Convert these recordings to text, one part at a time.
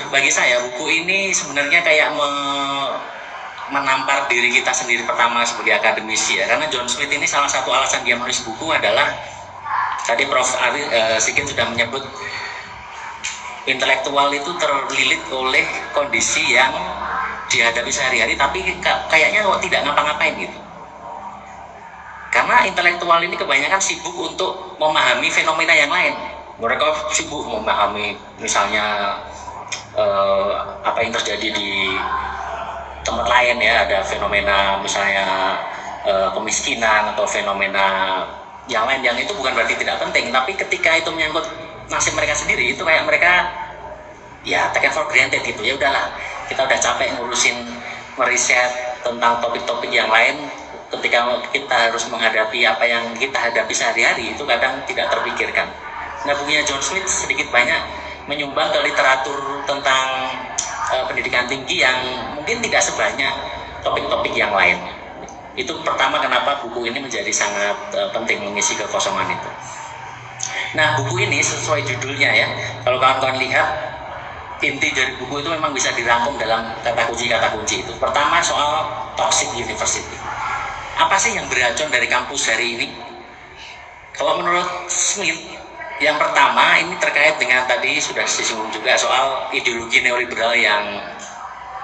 bagi saya buku ini sebenarnya kayak menampar diri kita sendiri pertama sebagai akademisi ya, karena John Smith ini salah satu alasan dia menulis buku adalah tadi Prof. Sigit sudah menyebut intelektual itu terlilit oleh kondisi yang dihadapi sehari-hari tapi kayaknya kok tidak ngapa-ngapain gitu. Karena intelektual ini kebanyakan sibuk untuk memahami fenomena yang lain. Mereka sibuk memahami misalnya apa yang terjadi di tempat lain ya, ada fenomena misalnya kemiskinan atau fenomena yang lain yang itu bukan berarti tidak penting, tapi ketika itu menyangkut nasib mereka sendiri itu kayak mereka ya take it for granted gitu. Ya udahlah, kita udah capek ngurusin meriset tentang topik-topik yang lain, ketika kita harus menghadapi apa yang kita hadapi sehari-hari itu kadang tidak terpikirkan. Nah, bukunya John Smith sedikit banyak menyumbang ke literatur tentang pendidikan tinggi yang mungkin tidak sebanyak topik-topik yang lain. Itu pertama kenapa buku ini menjadi sangat penting mengisi kekosongan itu. Nah, buku ini sesuai judulnya ya, kalau kawan-kawan lihat inti dari buku itu memang bisa dirangkum dalam kata kunci itu. Pertama soal toxic university. Apa sih yang beracun dari kampus hari ini? Kalau menurut Smith, yang pertama ini terkait dengan tadi sudah disinggung juga soal ideologi neoliberal yang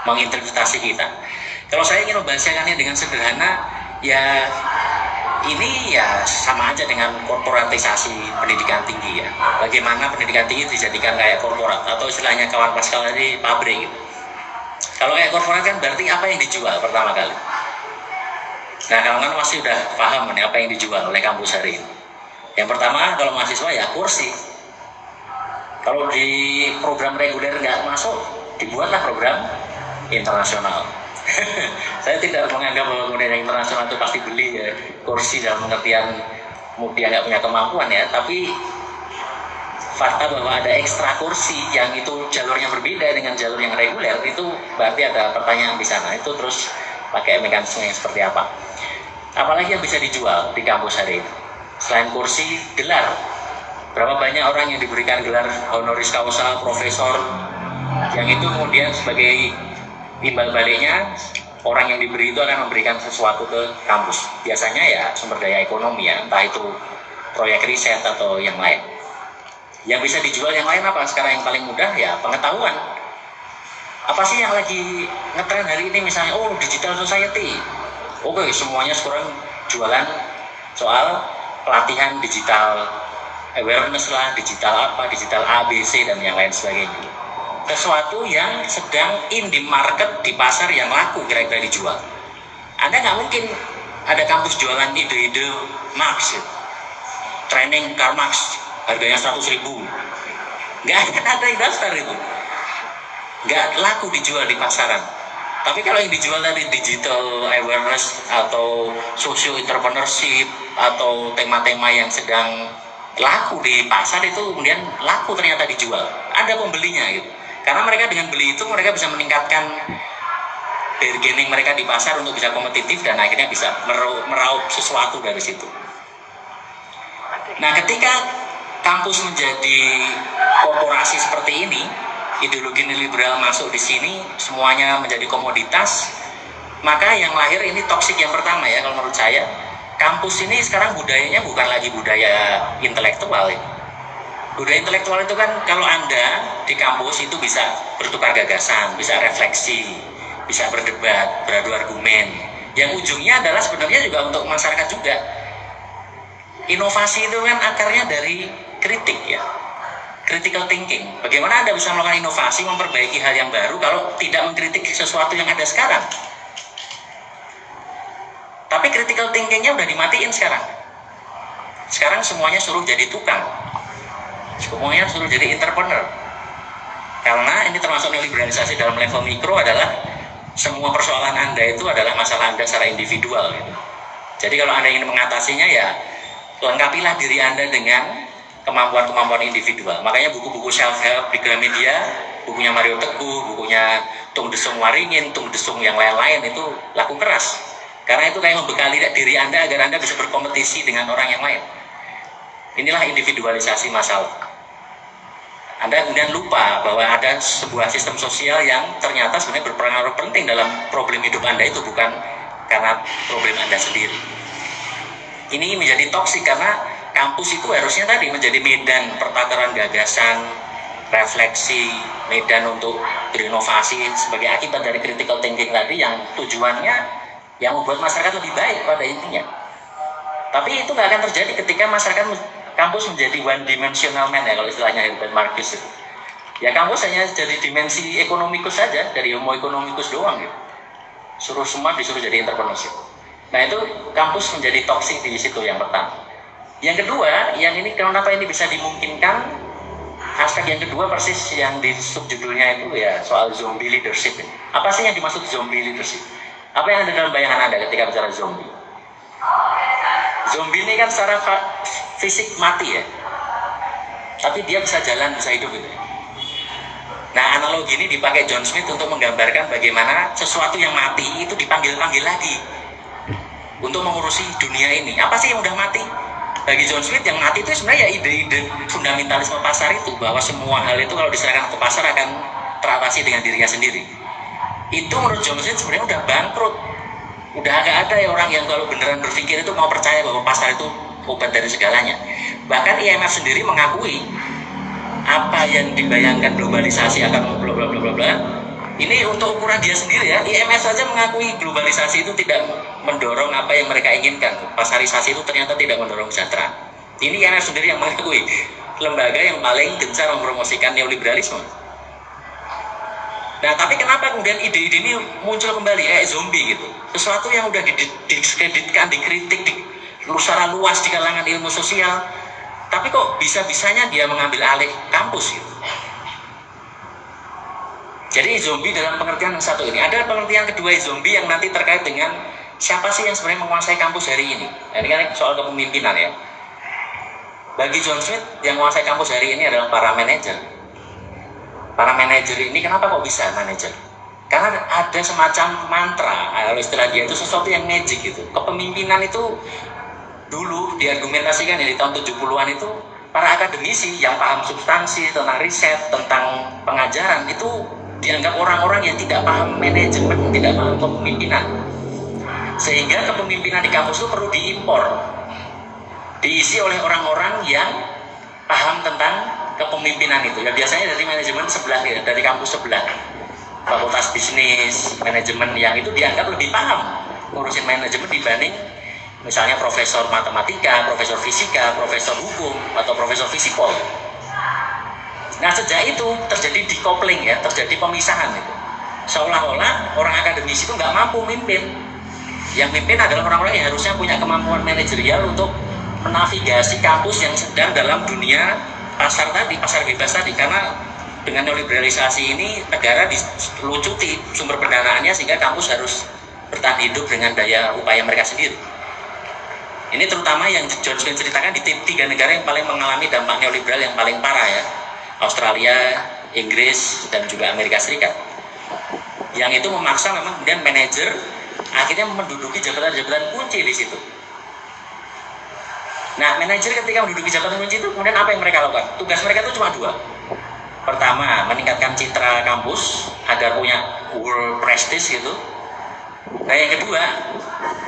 menginterpretasi kita. Kalau saya ingin membahasakannya dengan sederhana, ya ini ya sama aja dengan korporatisasi pendidikan tinggi ya. Bagaimana pendidikan tinggi dijadikan kayak korporat atau istilahnya kawan Pascal tadi pabrik gitu. Kalau kayak korporat kan berarti apa yang dijual pertama kali. Nah, kawan-kawan masih udah paham nih apa yang dijual oleh kampus hari ini. Yang pertama kalau mahasiswa ya kursi. Kalau di program reguler nggak masuk, dibuatlah program internasional. Saya tidak menganggap bahwa kemudian yang internasional itu pasti beli ya, kursi dalam pengertian dia nggak punya kemampuan ya, tapi fakta bahwa ada ekstra kursi yang itu jalurnya berbeda dengan jalur yang reguler itu berarti ada pertanyaan di sana. Itu terus pakai mekanisme yang seperti apa? Apalagi yang bisa dijual di kampus hari ini selain kursi, gelar. Berapa banyak orang yang diberikan gelar honoris causa profesor yang itu kemudian sebagai timbal baliknya orang yang diberi itu akan memberikan sesuatu ke kampus. Biasanya ya sumber daya ekonomi ya, entah itu proyek riset atau yang lain. Yang bisa dijual yang lain apa? Sekarang yang paling mudah ya pengetahuan. Apa sih yang lagi ngetren hari ini? Misalnya digital society. Oke, semuanya sekarang jualan soal pelatihan digital, awareness lah, digital apa, digital A, B, C dan yang lain sebagainya. Sesuatu yang sedang in di market, di pasar yang laku kira-kira dijual. Anda nggak mungkin ada kampus jualan ide-ide Marx, training Karl Marx, harganya 100.000. Nggak akan ada yang daftar itu. Nggak laku dijual di pasaran. Tapi kalau yang dijual tadi digital awareness atau social entrepreneurship atau tema-tema yang sedang laku di pasar itu kemudian laku ternyata dijual. Ada pembelinya gitu. Karena mereka dengan beli itu mereka bisa meningkatkan bargaining mereka di pasar untuk bisa kompetitif dan akhirnya bisa meraup sesuatu dari situ. Nah, ketika kampus menjadi korporasi seperti ini, ideologi neoliberal masuk di sini, semuanya menjadi komoditas, maka yang lahir ini toksik yang pertama ya kalau menurut saya. Kampus ini sekarang budayanya bukan lagi budaya intelektual ya. Budaya intelektual itu kan kalau Anda di kampus itu bisa bertukar gagasan, bisa refleksi, bisa berdebat, beradu argumen. Yang ujungnya adalah sebenarnya juga untuk masyarakat juga. Inovasi itu kan akarnya dari kritik ya. Critical thinking. Bagaimana Anda bisa melakukan inovasi, memperbaiki hal yang baru kalau tidak mengkritik sesuatu yang ada sekarang? Tapi critical thinkingnya udah dimatiin sekarang. Sekarang semuanya suruh jadi tukang. Semuanya suruh jadi entrepreneur. Karena ini termasuk neoliberalisasi dalam level mikro adalah semua persoalan Anda itu adalah masalah Anda secara individual gitu. Jadi kalau Anda ingin mengatasinya ya lengkapilah diri Anda dengan kemampuan-kemampuan individual. Makanya buku-buku self-help di Gramedia, bukunya Mario Teguh, bukunya Tung Desung Waringin, Tung Desung yang lain-lain itu laku keras. Karena itu kayak membekali diri Anda agar Anda bisa berkompetisi dengan orang yang lain. Inilah individualisasi masalah. Anda kemudian lupa bahwa ada sebuah sistem sosial yang ternyata sebenarnya berpengaruh penting dalam problem hidup Anda itu, bukan karena problem Anda sendiri. Ini menjadi toksik karena kampus itu harusnya tadi menjadi medan pertukaran gagasan, refleksi, medan untuk berinovasi sebagai akibat dari critical thinking tadi yang tujuannya yang membuat masyarakat lebih baik pada intinya. Tapi itu nggak akan terjadi ketika masyarakat kampus menjadi one dimensional man ya, kalau istilahnya Herbert Marcuse itu. Ya kampus hanya jadi dimensi ekonomikus saja, dari homo economicus doang gitu. Suruh semua disuruh jadi entrepreneurship. Nah itu kampus menjadi toksik di situ yang pertama. Yang kedua, yang ini kenapa ini bisa dimungkinkan, aspek yang kedua persis yang di subjudulnya itu ya soal zombie leadership ini. Apa sih yang dimaksud zombie leadership? Apa yang ada dalam bayangan Anda ketika bicara zombie? Zombie ini kan secara fisik mati ya, tapi dia bisa jalan, bisa hidup gitu. Nah analogi ini dipakai John Smith untuk menggambarkan bagaimana sesuatu yang mati itu dipanggil-panggil lagi untuk mengurusi dunia ini. Apa sih yang udah mati? Bagi John Smith yang mati itu sebenarnya ya ide-ide fundamentalisme pasar itu, bahwa semua hal itu kalau diserahkan ke pasar akan teratasi dengan dirinya sendiri. Itu menurut John Smith sebenarnya udah bangkrut. Udah gak ada ya orang yang kalau beneran berpikir itu mau percaya bahwa pasar itu obat dari segalanya. Bahkan IMF sendiri mengakui apa yang dibayangkan globalisasi akan bla bla bla bla bla. Ini untuk ukuran dia sendiri ya. IMF saja mengakui globalisasi itu tidak mendorong apa yang mereka inginkan. Pasarisasi itu ternyata tidak mendorong kesejahteraan. Ini IMF sendiri yang mengakui. Lembaga yang paling gencar mempromosikan neoliberalisme. Nah, tapi kenapa kemudian ide-ide ini muncul kembali kayak zombie gitu? Sesuatu yang udah diskreditkan, dikritik secara luas di kalangan ilmu sosial, tapi kok bisa-bisanya dia mengambil alih kampus gitu. Jadi zombie dalam pengertian yang satu ini. Ada pengertian kedua zombie yang nanti terkait dengan siapa sih yang sebenarnya menguasai kampus hari ini. Nah, ini kan soal kepemimpinan ya. Bagi John Smith, yang menguasai kampus hari ini adalah para manajer. Para manajer ini kenapa kok bisa manajer? Karena ada semacam mantra, kalau istilah dia itu sesuatu yang magic gitu. Kepemimpinan itu dulu diargumentasikan ya di tahun 70-an itu para akademisi yang paham substansi tentang riset, tentang pengajaran itu dianggap orang-orang yang tidak paham manajemen, tidak paham kepemimpinan. Sehingga kepemimpinan di kampus itu perlu diimpor, diisi oleh orang-orang yang paham tentang kepemimpinan itu. Ya biasanya dari manajemen sebelah ya, dari kampus sebelah. Fakultas bisnis, manajemen yang itu dianggap lebih paham ngurusin manajemen dibanding misalnya profesor matematika, profesor fisika, profesor hukum, atau profesor fisikol. Nah sejak itu terjadi decoupling ya, terjadi pemisahan itu. Seolah-olah orang akademis itu nggak mampu mimpin. Yang mimpin adalah orang-orang yang harusnya punya kemampuan manajerial untuk menavigasi kampus yang sedang dalam dunia pasar tadi, pasar bebas tadi. Karena dengan neoliberalisasi ini negara dilucuti sumber pendanaannya sehingga kampus harus bertahan hidup dengan daya upaya mereka sendiri. Ini terutama yang John Smith ceritakan di 3 negara yang paling mengalami dampak neoliberal yang paling parah ya. Australia, Inggris, dan juga Amerika Serikat. Yang itu memaksa memang kemudian manajer akhirnya menduduki jabatan-jabatan kunci di situ. Nah, manajer ketika menduduki jabatan kunci itu kemudian apa yang mereka lakukan? Tugas mereka itu cuma 2. Pertama, meningkatkan citra kampus agar punya world prestige gitu. Nah, yang kedua,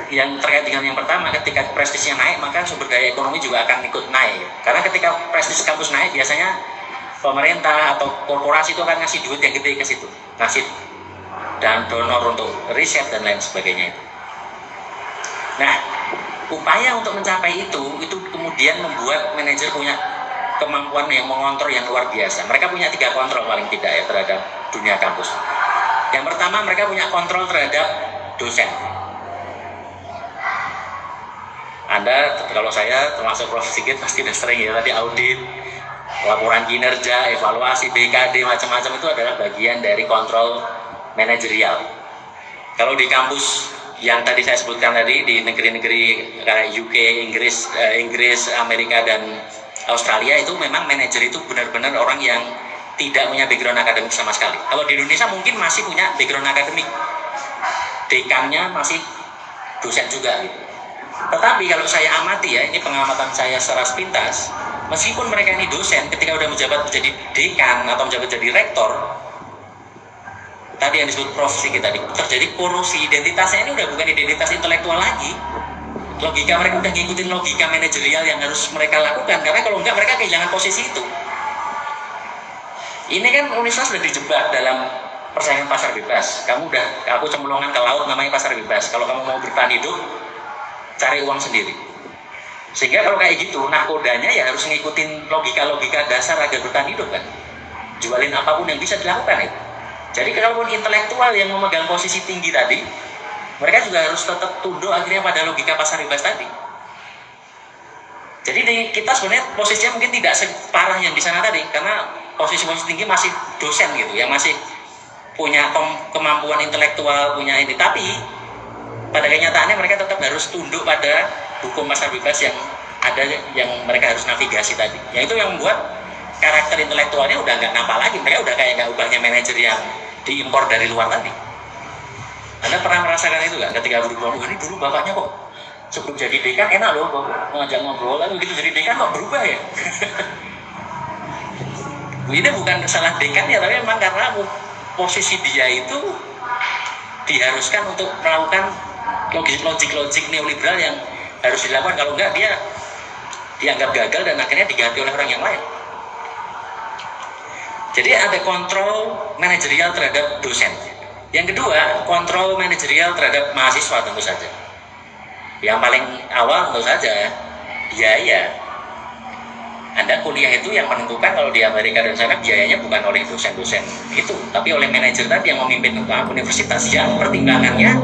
yang terkait dengan yang pertama, ketika prestisnya naik, maka sumber daya ekonomi juga akan ikut naik. Karena ketika prestis kampus naik, biasanya pemerintah atau korporasi itu akan ngasih duit yang gede ke situ, ngasih dan donor untuk riset dan lain sebagainya itu. Nah, upaya untuk mencapai itu kemudian membuat manajer punya kemampuan yang mengontrol yang luar biasa. Mereka punya 3 kontrol paling tidak ya terhadap dunia kampus. Yang pertama, mereka punya kontrol terhadap dosen. Anda, kalau saya termasuk Prof. Sigit pasti sudah sering ya tadi audit, laporan kinerja, evaluasi, BKD, macam-macam itu adalah bagian dari kontrol manajerial. Kalau di kampus yang tadi saya sebutkan tadi di negeri-negeri kayak UK, Inggris, Amerika dan Australia itu memang manajer itu benar-benar orang yang tidak punya background akademik sama sekali. Kalau di Indonesia mungkin masih punya background akademik, dekannya masih dosen juga gitu. Tetapi kalau saya amati ya, ini pengamatan saya secara sepintas, Meskipun mereka ini dosen, ketika udah menjabat menjadi dekan atau menjabat jadi rektor, tadi yang disebut prof Sigi tadi, terjadi korosi identitasnya. Ini udah bukan identitas intelektual lagi. Logika mereka udah ngikutin logika manajerial yang harus mereka lakukan, karena kalau enggak mereka kehilangan posisi itu. Ini kan Uniswa sudah dijebak dalam persaingan pasar bebas. Aku cemplungan ke laut namanya pasar bebas. Kalau kamu mau bertahan hidup, cari uang sendiri. Sehingga kalau kayak gitu, nakodanya ya harus ngikutin logika-logika dasar agar bertahan hidup kan. Jualin apapun yang bisa dilakukan itu. Jadi kalaupun intelektual yang memegang posisi tinggi tadi, mereka juga harus tetap tunduk akhirnya pada logika pasar bebas tadi. Jadi kita sebenarnya posisinya mungkin tidak separah yang di sana tadi, karena posisi-posisi tinggi masih dosen gitu, yang masih punya kemampuan intelektual, punya ini. Tapi pada kenyataannya mereka tetap harus tunduk pada hukum pasar bebas yang ada, yang mereka harus navigasi tadi. Yang itu yang membuat karakter intelektualnya udah nggak nampak lagi. Mereka udah kayak nggak ubahnya manajer yang diimpor dari luar tadi. Anda pernah merasakan itu nggak? Ketika berubah, ini dulu bapaknya kok sebelum jadi dekan enak loh, ngajak ngobrol, lalu begitu jadi dekan kok berubah ya. Ini bukan salah dekan ya, tapi memang karena posisi dia itu diharuskan untuk melakukan logik neoliberal yang harus dilakukan. Kalau enggak dia dianggap gagal dan akhirnya diganti oleh orang yang lain. Jadi ada kontrol manajerial terhadap dosen. Yang kedua, kontrol manajerial terhadap mahasiswa tentu saja. Yang paling awal tentu saja biaya. Anda kuliah itu yang menentukan kalau di Amerika dan sana biayanya bukan oleh dosen-dosen itu, tapi oleh manajer tadi yang memimpin universitas, yang pertimbangannya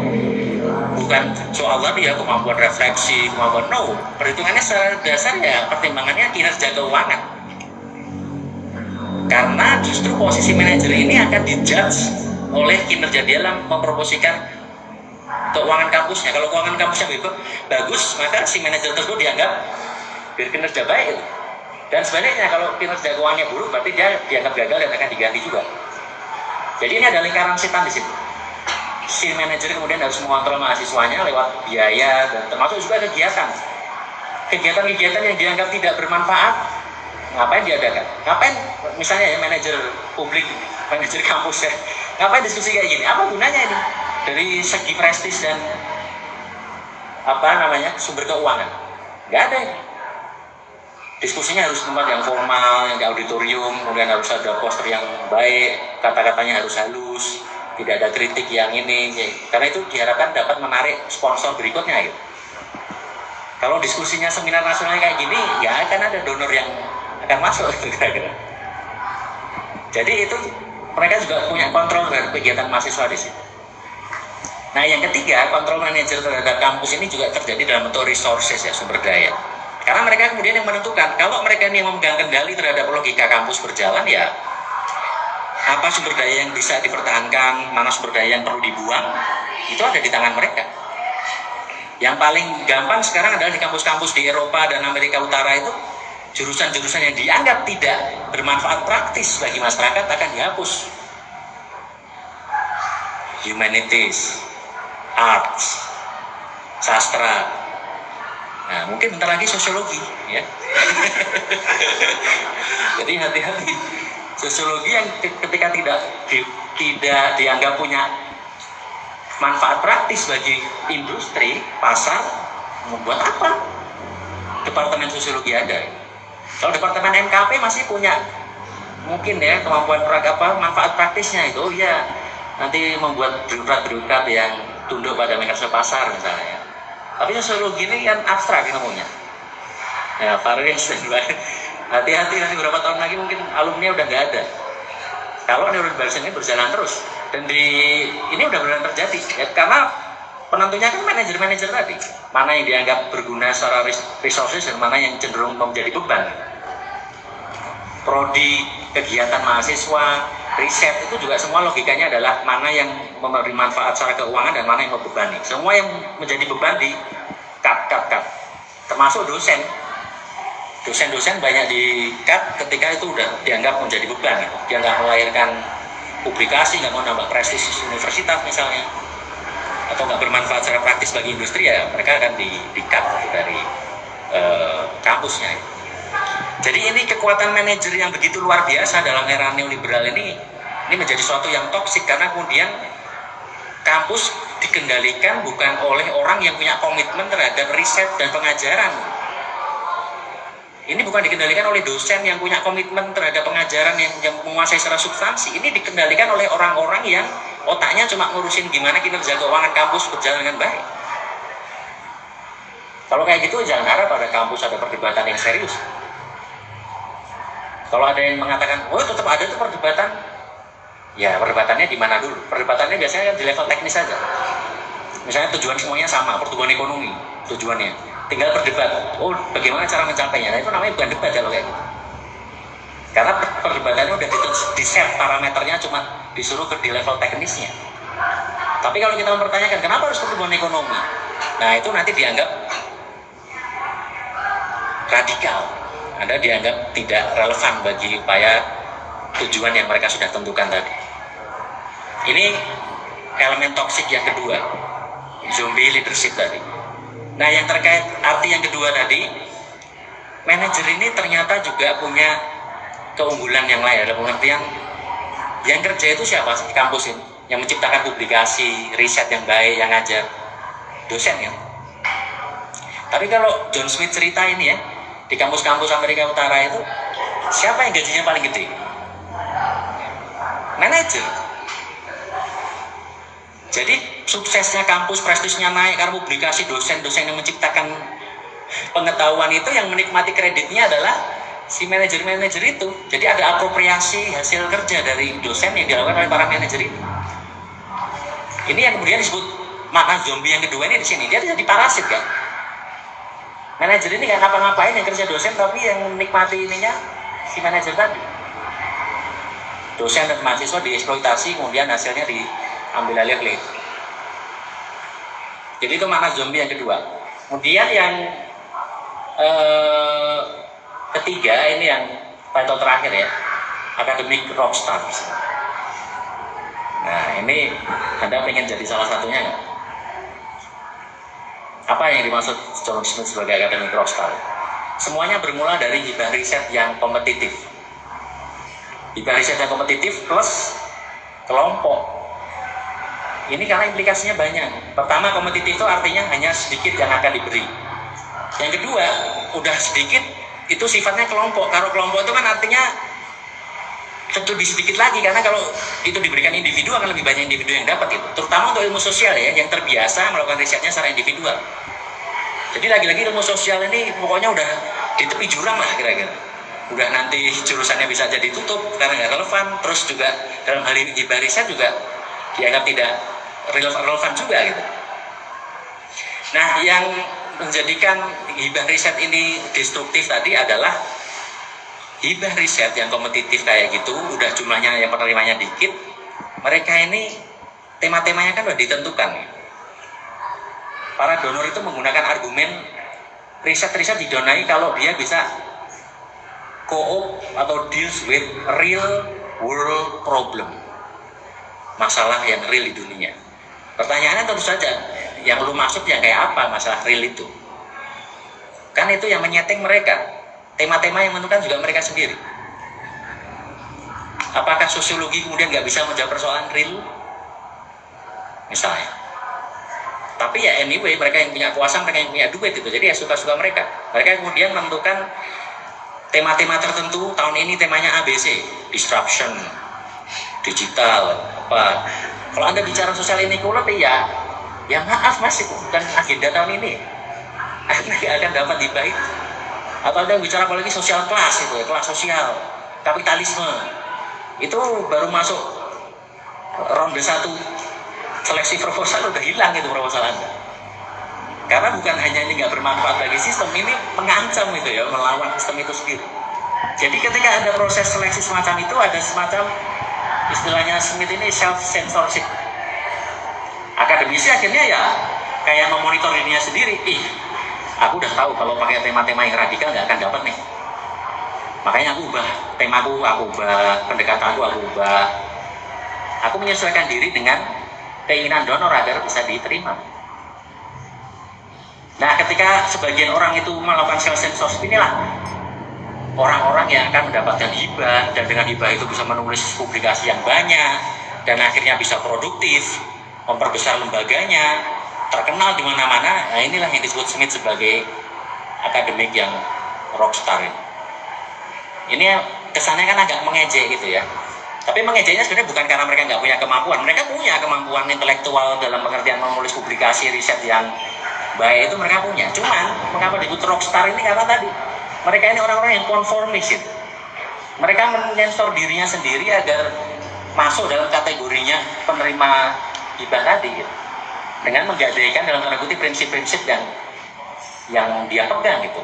bukan soal tadi ya kemampuan refleksi, kemampuan perhitungannya secara dasar ya pertimbangannya kinerja keuangan. Karena justru posisi manajer ini akan dijudge oleh kinerja dia dalam mempromosikan keuangan kampusnya. Kalau keuangan kampusnya bagus, maka si manajer tersebut dianggap berkinerja baik. Dan sebaliknya kalau kinerja keuangannya buruk, berarti dia dianggap gagal dan akan diganti juga. Jadi ini ada lingkaran setan di situ. Si manajer kemudian harus mengontrol mahasiswanya lewat biaya dan termasuk juga kegiatan. Kegiatan-kegiatan yang dianggap tidak bermanfaat, ngapain diadakan? Ngapain misalnya ya manajer publik, manajer kampus ya, ngapain diskusi kayak gini? Apa gunanya ini? Dari segi prestis dan sumber keuangan, nggak ada ini. Diskusinya harus tempat yang formal, yang di auditorium, kemudian harus ada poster yang baik, kata-katanya harus halus, tidak ada kritik yang ini, karena itu diharapkan dapat menarik sponsor berikutnya gitu. Kalau diskusinya seminar nasional kayak gini, ya akan ada donor yang akan masuk kira-kira. Jadi itu mereka juga punya kontrol terhadap kegiatan mahasiswa di sini. Nah yang ketiga, kontrol manajer terhadap kampus ini juga terjadi dalam bentuk resources ya, sumber daya. Karena mereka kemudian yang menentukan, kalau mereka ini yang memegang kendali terhadap logika kampus berjalan, ya apa sumber daya yang bisa dipertahankan, mana sumber daya yang perlu dibuang, itu ada di tangan mereka. Yang paling gampang sekarang adalah di kampus-kampus di Eropa dan Amerika Utara itu, jurusan-jurusan yang dianggap tidak bermanfaat praktis bagi masyarakat akan dihapus. Humanities, arts, sastra. Nah, mungkin bentar lagi sosiologi, ya. Jadi hati-hati. Sosiologi yang ketika tidak dianggap punya manfaat praktis bagi industri, pasar, membuat apa? Departemen sosiologi ada. Kalau departemen MKP masih punya mungkin ya kemampuan manfaat praktisnya itu, ya nanti membuat birokrat-birokrat yang tunduk pada mekanisme pasar misalnya. Tapi sosiologi ini kan abstrak ilmunya. Ya, variasi. Hati-hati nanti beberapa tahun lagi mungkin alumni udah nggak ada. Kalau neurodiversity ini berjalan terus, dan ini udah benar terjadi, ya, karena penentunya kan manajer-manajer tadi, mana yang dianggap berguna secara resources dan mana yang cenderung menjadi beban. Prodi, kegiatan mahasiswa, riset itu juga semua logikanya adalah mana yang memberi manfaat secara keuangan dan mana yang membebani. Semua yang menjadi beban di cut, termasuk dosen. Dosen-dosen banyak di cut ketika itu udah dianggap menjadi beban. Dia nggak melahirkan publikasi, nggak mau nambah prestis universitas misalnya, atau nggak bermanfaat secara praktis bagi industri, ya mereka akan di cut dari kampusnya. Jadi ini kekuatan manajer yang begitu luar biasa dalam era neoliberal ini menjadi suatu yang toksik, karena kemudian kampus dikendalikan bukan oleh orang yang punya komitmen terhadap riset dan pengajaran. Ini bukan dikendalikan oleh dosen yang punya komitmen terhadap pengajaran yang menguasai secara substansi. Ini dikendalikan oleh orang-orang yang otaknya cuma ngurusin gimana kinerja keuangan kampus berjalan dengan baik. Kalau kayak gitu jangan harap pada kampus ada perdebatan yang serius. Kalau ada yang mengatakan, oh tetap ada tuh perdebatan, ya perdebatannya di mana dulu? Perdebatannya biasanya kan di level teknis saja. Misalnya tujuan semuanya sama, pertumbuhan ekonomi tujuannya. Tinggal berdebat, oh bagaimana cara mencapainya. Nah, itu namanya bukan debat kalau kayak gitu. Karena perdebatannya udah di-set parameternya, cuma disuruh ke di level teknisnya. Tapi kalau kita mempertanyakan kenapa harus pertumbuhan ekonomi, nah itu nanti dianggap radikal. Anda dianggap tidak relevan bagi upaya tujuan yang mereka sudah tentukan tadi. Ini elemen toksik yang kedua, zombie leadership tadi. Nah, yang terkait arti yang kedua tadi, manajer ini ternyata juga punya keunggulan yang lain. Ada pengertian yang kerja itu siapa sih di kampus ini? Yang menciptakan publikasi, riset yang baik, yang ngajar, dosen ya. Tapi kalau John Smith cerita ini ya, di kampus-kampus Amerika Utara itu, siapa yang gajinya paling gede? Manajer. Jadi suksesnya kampus, prestisnya naik karena publikasi, dosen-dosen yang menciptakan pengetahuan itu, yang menikmati kreditnya adalah si manajer-manajer itu. Jadi ada apropriasi hasil kerja dari dosen yang dilakukan oleh para manajer itu. Ini yang kemudian disebut makna zombie yang kedua ini di sini. Dia jadi parasit kan. Manajer ini nggak ngapa-ngapain yang kerja dosen, tapi yang menikmati ininya si manajer tadi. Dosen dan mahasiswa dieksploitasi, kemudian hasilnya diambil alih. Jadi itu makna zombie yang kedua. Kemudian yang ketiga, ini yang title terakhir ya, academic rockstar. Nah ini Anda pengen jadi salah satunya nggak? Apa yang dimaksud John Smith sebagai academic rockstar? Semuanya bermula dari hibah riset yang kompetitif. Hibah riset yang kompetitif plus kelompok. Ini karena implikasinya banyak. Pertama, kompetitif itu artinya hanya sedikit yang akan diberi. Yang kedua, udah sedikit itu sifatnya kelompok. Kalau kelompok itu kan artinya tentu sedikit lagi, karena kalau itu diberikan individu akan lebih banyak individu yang dapat itu. Terutama untuk ilmu sosial ya, yang terbiasa melakukan risetnya secara individual. Jadi lagi-lagi ilmu sosial ini pokoknya udah di tepi jurang lah kira-kira. Udah nanti jurusannya bisa jadi tutup karena nggak relevan. Terus juga dalam hal ini hibah riset juga dianggap tidak relevan juga gitu. Nah, yang menjadikan hibah riset ini destruktif tadi adalah hibah riset yang kompetitif kayak gitu, udah jumlahnya yang penerimanya dikit, mereka ini tema-temanya kan udah ditentukan. Para donor itu menggunakan argumen riset-riset didanai kalau dia bisa co-op atau deals with real world problem, masalah yang real di dunia. Pertanyaannya tentu saja, yang lu maksud yang kayak apa masalah real itu? Kan itu yang menyeting mereka. Tema-tema yang menentukan juga mereka sendiri. Apakah sosiologi kemudian nggak bisa menjawab persoalan real? Misalnya. Tapi ya anyway, mereka yang punya kuasa, mereka yang punya duit itu. Jadi ya suka-suka mereka. Mereka kemudian menentukan tema-tema tertentu. Tahun ini temanya ABC, disruption, digital, apa. Kalau Anda bicara social inequality ya maaf mas, itu bukan agenda tahun ini. Anda nggak akan dapat dibahas. Atau Anda bicara apalagi sosial kelas itu, kelas sosial, kapitalisme. Itu baru masuk ronde 1 seleksi proposal udah hilang itu proposal Anda. Karena bukan hanya ini nggak bermanfaat bagi sistem, ini mengancam itu ya, melawan sistem itu sendiri. Jadi ketika ada proses seleksi semacam itu, ada semacam istilahnya Smith ini self-censorship. Akademisi akhirnya ya kayak memonitor dirinya sendiri. Aku udah tahu kalau pakai tema-tema yang radikal nggak akan dapat nih. Makanya aku ubah temaku, aku ubah pendekatanku, aku ubah. Aku menyesuaikan diri dengan keinginan donor agar bisa diterima. Nah, ketika sebagian orang itu melakukan self-censorship, inilah orang-orang yang akan mendapatkan hibah, dan dengan hibah itu bisa menulis publikasi yang banyak, dan akhirnya bisa produktif, memperbesar lembaganya, terkenal di mana-mana. Nah, inilah yang disebut Smith sebagai akademik yang rockstar. Ini kesannya kan agak mengejek gitu ya. Tapi mengejeknya sebenarnya bukan karena mereka nggak punya kemampuan. Mereka punya kemampuan intelektual dalam pengertian menulis publikasi riset yang baik, itu mereka punya. Cuman mengapa disebut rockstar ini, karena tadi mereka ini orang-orang yang konformis gitu. Mereka menyensor dirinya sendiri agar masuk dalam kategorinya penerima hibah tadi gitu. Dengan menggadaikan dalam tanda kutip prinsip-prinsip yang dia pegang gitu.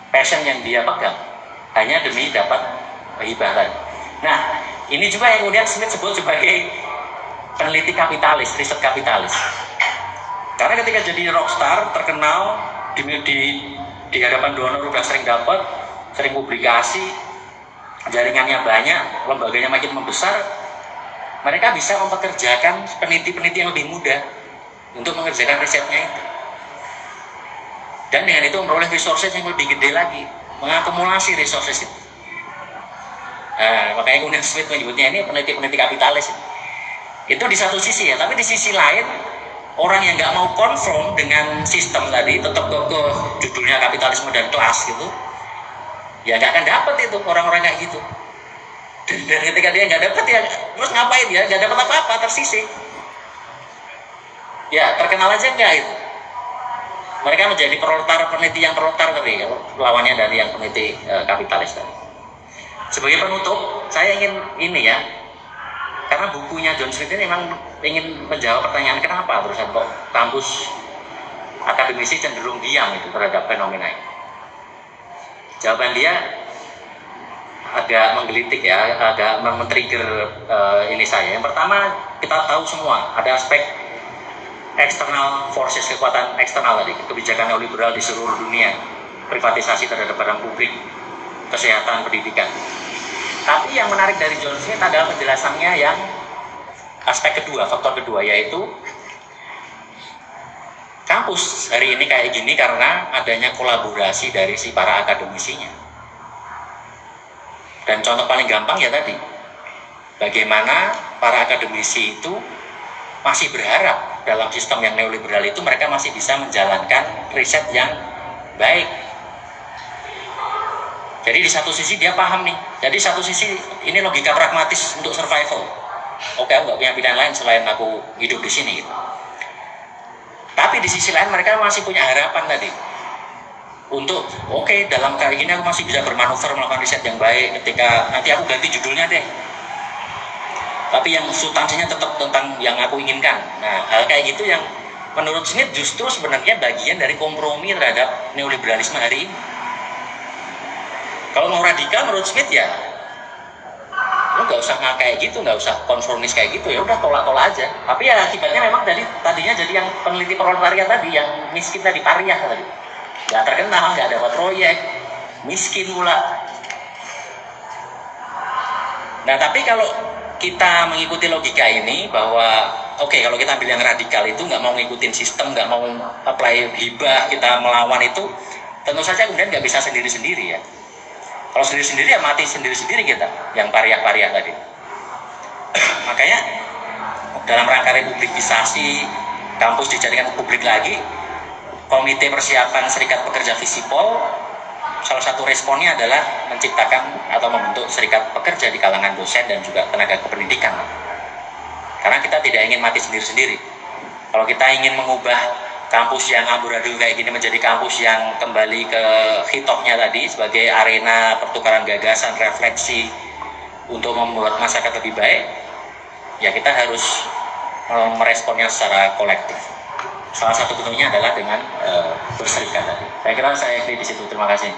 Passion yang dia pegang hanya demi dapat hibah tadi. Nah, ini juga yang kemudian Smith sebut sebagai peneliti kapitalis, riset kapitalis. Karena ketika jadi rockstar, terkenal, di hadapan donor udah sering dapat, sering publikasi, jaringannya banyak, lembaganya makin membesar, mereka bisa mempekerjakan peneliti-peneliti yang lebih muda untuk mengerjakan risetnya itu. Dan dengan itu memperoleh resources yang lebih gede lagi, mengakumulasi resources itu. Makanya kemudian Smith menyebutnya ini peneliti-peneliti kapitalis. Itu di satu sisi ya, tapi di sisi lain orang yang nggak mau konfront dengan sistem tadi, tetap ke judulnya kapitalisme dan kelas gitu, ya nggak akan dapat itu orang-orang kayak gitu. Dan ketika dia nggak dapat, ya terus ngapain ya, nggak dapat apa-apa, tersisih. Ya terkenal aja nggak itu. Mereka menjadi peneliti yang proletar tadi, lawannya dari yang peneliti kapitalis tadi. Sebagai penutup, saya ingin ini ya, karena bukunya John Smith ini memang ingin menjawab pertanyaan kenapa terus kok kampus akademisi cenderung diam itu terhadap fenomena ini. Jawaban dia agak menggelitik ya, agak men-trigger ini saya. Yang pertama, kita tahu semua ada aspek external forces, kekuatan eksternal tadi, kebijakan neoliberal di seluruh dunia, privatisasi terhadap barang publik, kesehatan, pendidikan. Tapi yang menarik dari John Smith adalah penjelasannya yang aspek kedua, faktor kedua, yaitu kampus hari ini kayak gini karena adanya kolaborasi dari si para akademisinya. Dan contoh paling gampang ya tadi, bagaimana para akademisi itu masih berharap dalam sistem yang neoliberal itu mereka masih bisa menjalankan riset yang baik. Jadi di satu sisi dia paham nih, jadi satu sisi ini logika pragmatis untuk survival. Oke, aku nggak punya pilihan lain selain aku hidup di sini. Gitu. Tapi di sisi lain mereka masih punya harapan tadi untuk oke, dalam kali ini aku masih bisa bermanuver melakukan riset yang baik ketika nanti aku ganti judulnya deh. Tapi yang substansinya tetap tentang yang aku inginkan. Nah, hal kayak gitu yang menurut Smith justru sebenarnya bagian dari kompromi terhadap neoliberalisme hari ini. Kalau mau radikal menurut Smith ya, lu nggak usah kayak gitu, nggak usah konformis kayak gitu, ya udah tolak-tolak aja. Tapi ya akibatnya memang tadinya jadi yang peneliti proletariat tadi, yang miskin tadi, pariah tadi, nggak terkenal, nggak dapat proyek, miskin pula. Nah tapi kalau kita mengikuti logika ini bahwa oke, kalau kita ambil yang radikal itu nggak mau ngikutin sistem, nggak mau apply hibah, kita melawan itu, tentu saja kemudian nggak bisa sendiri-sendiri ya. Kalau sendiri-sendiri ya mati sendiri-sendiri kita, yang pariah-pariah tadi. Makanya dalam rangka republikisasi, kampus dijadikan publik lagi, Komite Persiapan Serikat Pekerja Visipol, salah satu responnya adalah menciptakan atau membentuk serikat pekerja di kalangan dosen dan juga tenaga kependidikan. Karena kita tidak ingin mati sendiri-sendiri. Kalau kita ingin mengubah kampus yang amburadul kayak gini menjadi kampus yang kembali ke hitopnya tadi sebagai arena pertukaran gagasan, refleksi untuk membuat masyarakat lebih baik, ya kita harus meresponnya secara kolektif. Salah satu bentuknya adalah dengan berserikat tadi. Saya kira saya akhiri di situ. Terima kasih.